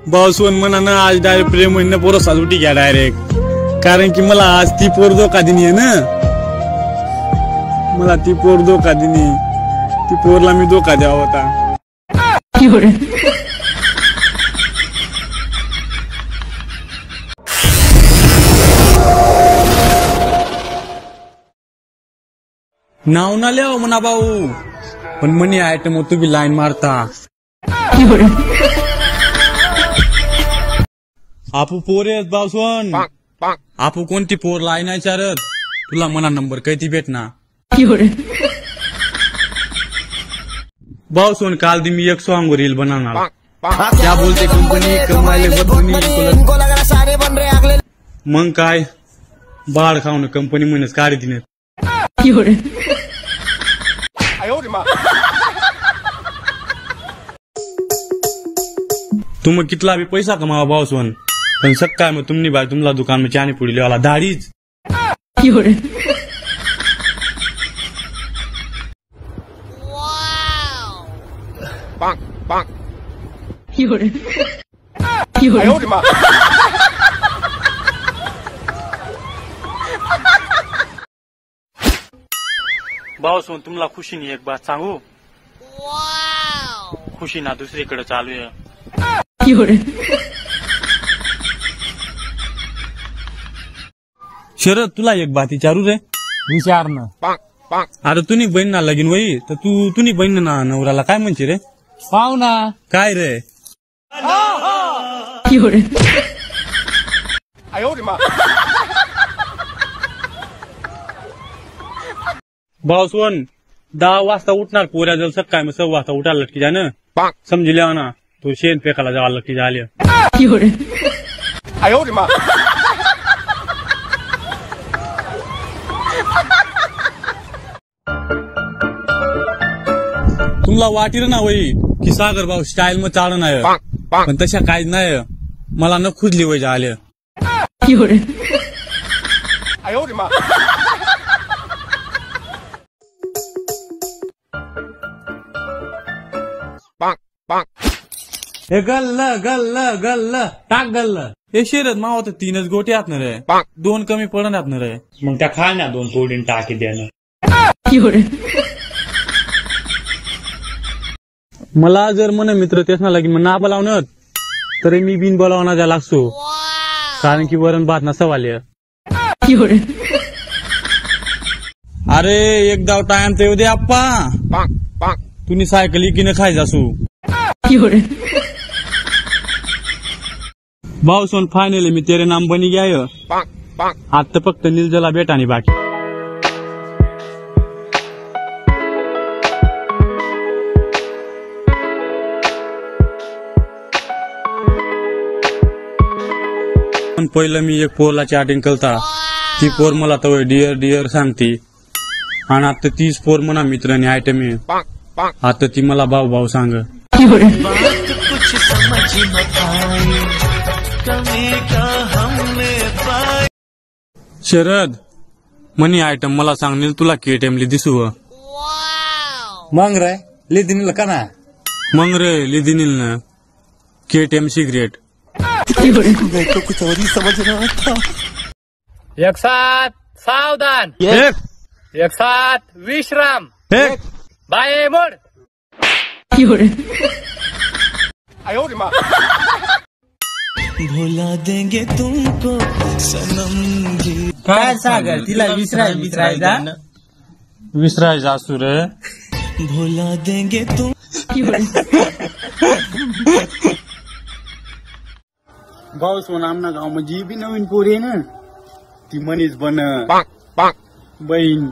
भाऊसोन म्हणा ना आज डायरेक्ट प्रेम म्हणणं पोरं साजूटी घ्या डायरेक्ट, कारण की मला आज ती पोर धोका दिनी आहे ना, मला ती पोर धोका दिनी, ती पोरला मी धोका द्यावा होता. नाव ना लिहाव म्हणा भाऊ, पण मनी आयटम तुम्ही लाईन मारता. आपू पोर आहेत भाऊसोन, आपू कोणती पोर लाईन आहे चारत, तुला मना नंबर कैती भेटना. भाऊसोन काल दी मी एक सॉन्ग रील बनवणार, क्या बोलते कंपनी कमायले मग काय बाळ खाऊन कंपनी म्हणूनच काढी तिने. तुम कितला भी पैसा कमावा भाऊसोन, पण सक्का मग तुम्ही बाय तुमला दुकान में चानी पुडी लेवाला दाढीच. भाऊसोन तुम्हाला खुशीनी एक बात सांगू, खुशी ना दुसरीकडे चालू आहे. शरद तुला एक बात विचारू रे, विचार ना. आता तुनी बहीण ना लगीन वही तर तुनी बहीण ना नवऱ्याला काय म्हणते रे? पाव ना काय रे? भाऊसोन 10 वाजता उठणार पोऱ्या जर सकाळी मग 6 वाजता उठायला लटकी जा ना, समजले ना तो शेण फेकायला जावा लटकी झाले. तुमला वाटीर ना वही की सागर भाऊ स्टाईल मग चालू नाही, पण तशा काहीच नाही, मला न खुजली वय झाले. हे गल्ल गल्ल गल्ल टाक गल्ल. हे शिरत मावा तर 3च गोटी आत ना रे, 2 कमी पडणार ना रे, मग त्या खाल ना 2 तोडीन टाकी द्यानं. मला जर मन मित्र तेच ना लागी ना बोलावणार तरी मी बिन बोलावणार जा लागतो, कारण की वरण भात ना सवाल. अरे एक दाव टाइम ते येऊ दे आप्पा, तुम्ही सायकल इकीने खाय जासू. भाऊसोन फायनली मी तेरे नाम बनी गया, आता फक्त निर्जला भेटानी बाकी. पहिलं मी एक पोरला चॅटिंग करता, ती पोर मला तर डिअर डिअर सांगती, आणि आता तीच पोर म्हणा मित्रांनी आयटम आहे, आता ती मला भाऊ भाऊ सांग. शरद मनी आयटम मला सांगनील तुला केटीएम ली दिसू. मग रे लिदिनील का ना, मग रे लिदिनील ना केटीएम सिगरेट. कुछ और ही समझ रहा था. एक साथ सावधान, एक साथ विश्राम, बाय मोड. भुला देंगे तुमको सनम जी. काय सागर तिला विसरायचा विसरायचा असू रे. भुला देंगे तुम. भाऊसोन आमना गाव म्हणजे बी नवीन पोर आहे ना, ती मनीच बन बहीण.